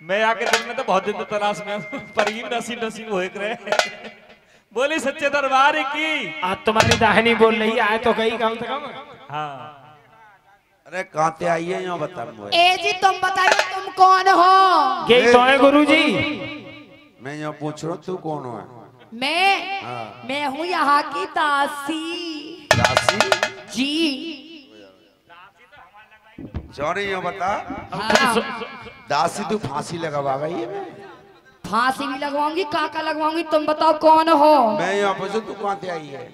मैं आके तुमने तो बहुत दिन तलाश में पर ही नसीब नसीब हो रहे। बोली सच्चे दरबार की। आज तुम्हारी दाहिनी बोल रही है तो कहीं कम से कम। हाँ अरे कहाँ ते आई है यहाँ बता मुझे। ए जी तुम बताइए तुम कौन हो? यही तो है गुरुजी। मैं यहाँ पूछ रहा हूँ तू कौन हो? मैं हूँ यहाँ की दासी। दासी जी सॉरी यहाँ बता। हाँ। दासी तू फांसी लगवा गई है? फांसी भी लगवाऊंगी काका लगवाऊंगी। तुम बताओ कौन हो? मैं यहाँ पूछू तू कहाँ से आई है?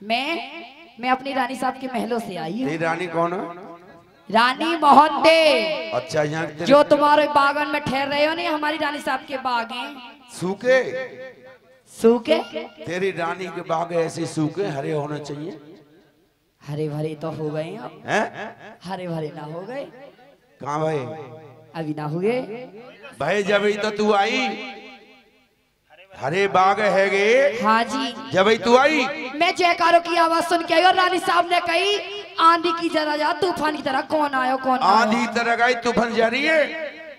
मैं अपनी रानी साहब के महलों से आई हूँ। तेरी रानी कौन है? रानी मोहन दे। अच्छा यहाँ जो तुम्हारे बागन में ठहर रहे हो नहीं, हमारी रानी साहब के बाग हैं। सूखे? सूखे? तेरी रानी के बाग ऐसे सूखे हरे होने चाहिए। हरे भरे तो हो गए अब। हैं? हरे भरे ना हो गए? कहाँ भाई? अभी ना हुए भाई जब ही तो तू आई हरे बाग है गे। हाँ जी जब ही तू आई मैं जयकारों की आवाज सुन के आई और रानी साहब ने कही आंधी की जरा जा तूफान की तरह कौन आयो कौन आंधी तरह गई तूफान जा रही है।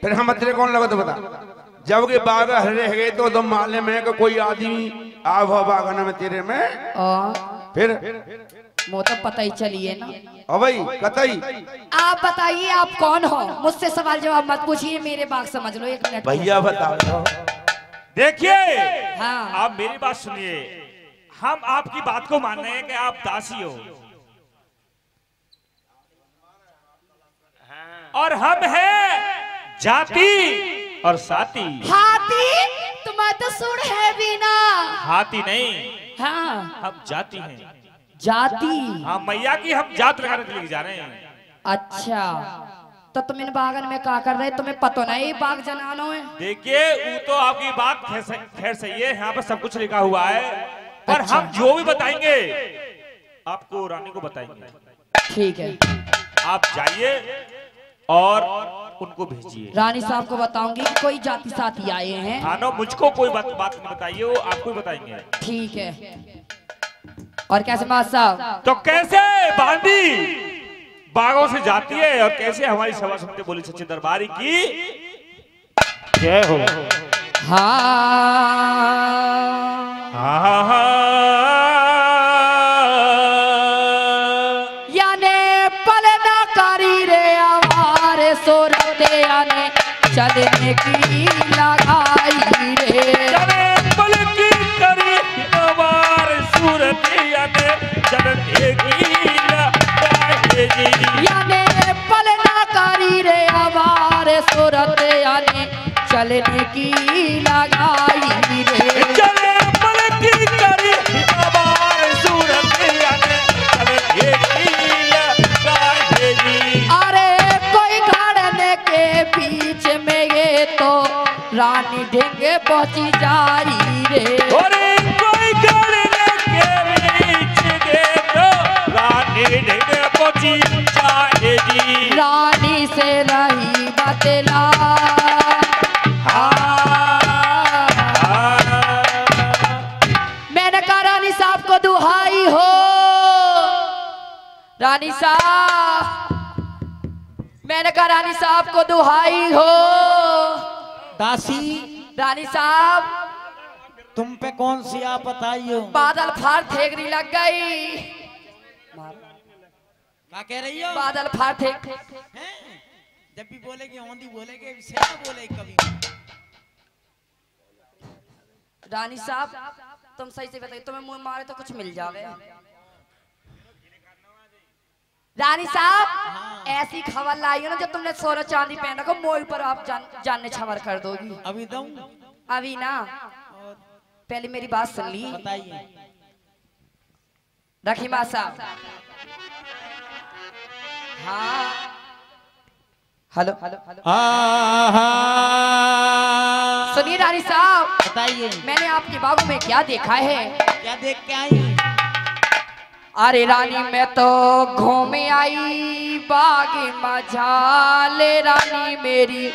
फिर हम तेरे कौन लगा तो बता। जब के बाग हरे रह गए तो मालूम है कि कोई आदमी आव बागान में तेरे में। फिर वो तो पता ही चलिए ना। अबई कतई आप बताइए आप कौन हो? मुझसे सवाल जवाब मत पूछिए, मेरे बाग समझ लो। 1 मिनट भैया बता दो। देखिए हाँ। आप मेरी बात सुनिए। हम आपकी बात को मान रहे हैं कि आप दासी हो और हम हैं जाति और साथी। हाथी? तुम्हारा तो सुर है भी ना। हाथी नहीं, हाँ हम जाति हैं। जाति? हाँ मैया की हम जात लगाने के लिए जा रहे हैं। अच्छा तो तुम इन बागन में क्या कर रहे? तुम्हें पता नहीं बाग जनानो है? देखिए वो तो आपकी बात खैर सही है, यहाँ पर सब कुछ लिखा हुआ है। पर अच्छा। हम जो भी बताएंगे आपको रानी को बताएंगे। ठीक है आप जाइए और उनको भेजिए। रानी साहब को बताऊंगी कि कोई जाति साथी आए हैं। हाँ ना, मुझको कोई बात नहीं बताइए, वो आपको ही बताएंगे। ठीक है। और कैसे मास्टर साहब? तो कैसे बांदी बागों से जाती है और कैसे हमारी सभा सुनते बोली सच्चे दरबारी की जय हो। याने पलना कारी रे आवारे सोरते याने चलने की लगाई रे। पल की करी आवार सूरत याने चलने की लगाई जी। याने पलना कारी रे आवारे सोरते याने चलने की लगाई रे। चले पल की करी आवार सूरत याने चलने की लगाई जी। अरे कोई घड़ने के बीच में ये तो रानी ढेंगे पहुंची जा रही रे। अरे कोई गड़ने के बीच गए तो रानी ढेंगे पहुंची जाए जी। रानी से रही बतला। मैंने कहा रानी साहब को दुहाई हो। रानी साहब, मैंने कहा रानी साहब को दुहाई हो। दासी रानी साहब तुम पे कौन सी आफत आई हो? बादल फाड़ थेगरी लग गई। क्या कह रही हो? बादल फाड़ थेग। हैं? जब भी बोलेगी आंधी बोलेगी सेना बोलेगी कभी। रानी साहब तुम सही से बताइए, तुम्हें मुंह मारे तो कुछ मिल जावे। रानी साहब ऐसी खबर लाई हो ना, जब तुमने सोना चांदी पहन रखो मोह पर आप जानने छवर कर दोगी। अभी दूं? अभी ना, पहले मेरी बात सुन ली। बताइए। रखी माँ साहब। हाँ हेलो हेलो हेलो। सुनिए रानी साहब, बताइए। मैंने आपके बागों में क्या देखा है? क्या देख के आई? अरे रानी मैं तो घूम आई बाग मझाले। रानी मेरी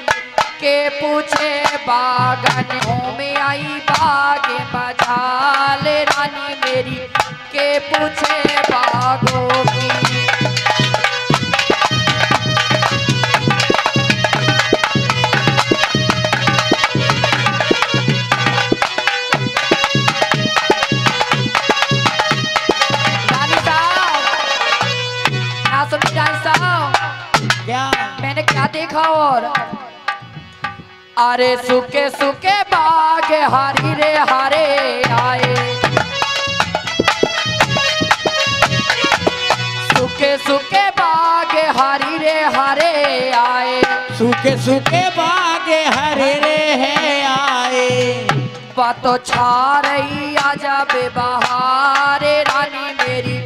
के पूछे बागन घूम आई बाग मझाले। रानी मेरी के पूछे बागों की। अरे सूखे सूखे बाग हरी रे हरे आए, सूखे सूखे बाग हरी रे हरे आए, सूखे सूखे बाग हरे रे है आए। बातों छा रही आजा बेबहारे रानी मेरी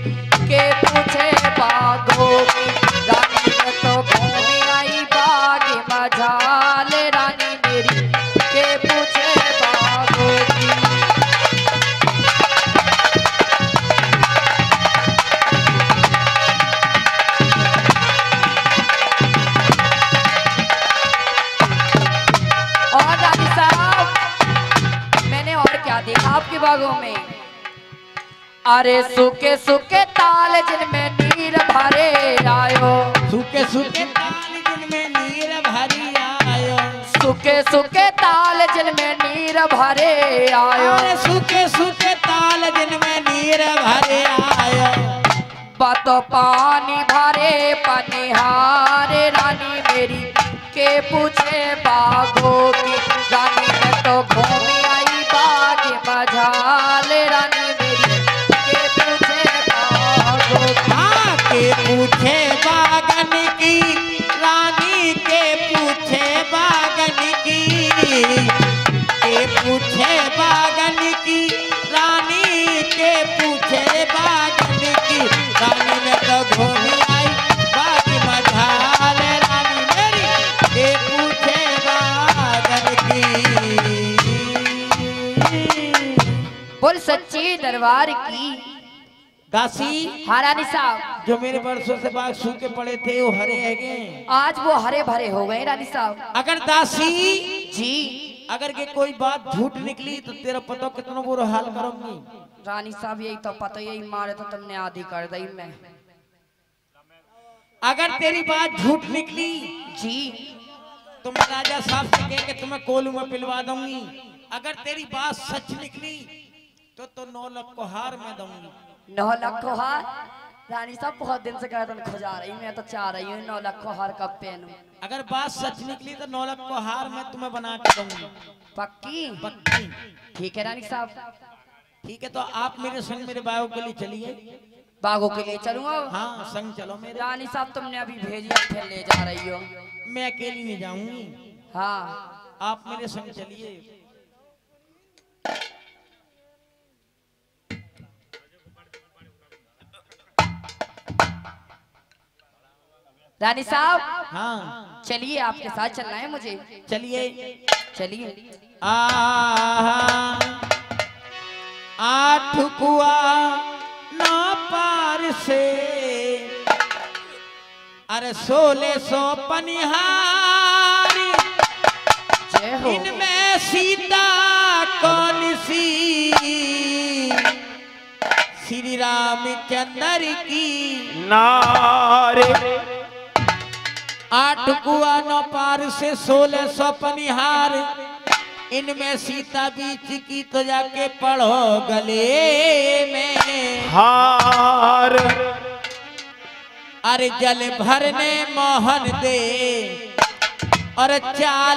के पूछे बागों की, रानी में तो घूमी आई बाग मजाल रानी मेरी के पूछे बागों की। और रानी साहब मैंने और क्या देखा आपके बागों में, अरे सूखे सूखे ताल जिनमें नीर भरे आयो, सूखे सूखे ताल जिनमें नीर भरी आयो, सूखे सूखे ताल जिनमें नीर भरे आयो, अरे सूखे सूखे ताल जिनमें नीर भरे आयो। बातों पानी भरे पनिहारे रानी मेरी के पूछे बागों की, रानी में तो घूमी आई बाग मजाल रानी मेरी के पूछे बागों की। हाँ के पूछे बागन की, रानी के पूछे बागन की, के पूछे बागन की, रानी के पूछे बागन की, रानी में तो घूमी आई बाग मझाल रानी मेरी के पूछे बागन की। बोल सच्ची दरबार की। दासी हाँ रानी साहब, जो मेरे वर्षों से बाग सूखे पड़े थे वो हरे है, आज वो हरे भरे हो गए रानी साहब। अगर दासी जी अगर के कोई बात झूठ निकली तो तेरा पता कितना बुरा हाल करूंगी। रानी साहब यही तो पता, यही मारे तो तुमने आधी कर दी मैं। अगर तेरी बात झूठ निकली जी तो मैं राजा साहब से कह के तुम्हें कोलू में पिलवा दूंगी। अगर तेरी बात सच निकली तो 9 लाख को हार मैं दूंगी। 9 लाख को हार? रानी साहब बहुत दिन से कहते खुजा रही, मैं तो चाह रही हूँ 9 लाख को हार कब पहनूं। अगर बात सच निकली तो 9 लाख को हार मैं तुम्हें बना के दूंगी। पक्की? पक्की। ठीक है रानी साहब। ठीक है तो आप मेरे संग मेरे बागों के लिए चलिए। बागों के लिए चलूंगा? हाँ संग चलो मेरे। रानी साहब तुमने अभी भेजी, अब फिर ले जा रही हो। मैं अकेली नहीं जाऊंगी। हाँ आप मेरे संग चलिए। रानी साहब हाँ चलिए, आपके साथ चलना है मुझे। चलिए चलिए। आठ कुआ ना पार से, अरे 1600 पनिहारी, जय हो। इनमें सीता कौन सी, श्री रामचंद्र की नारे। 8 कुआ नौ पार से 1600 पनिहार, इनमें सीता बीच की तो जाके पढ़ो गले में हार। अरे जल भरने मोहन दे और चाल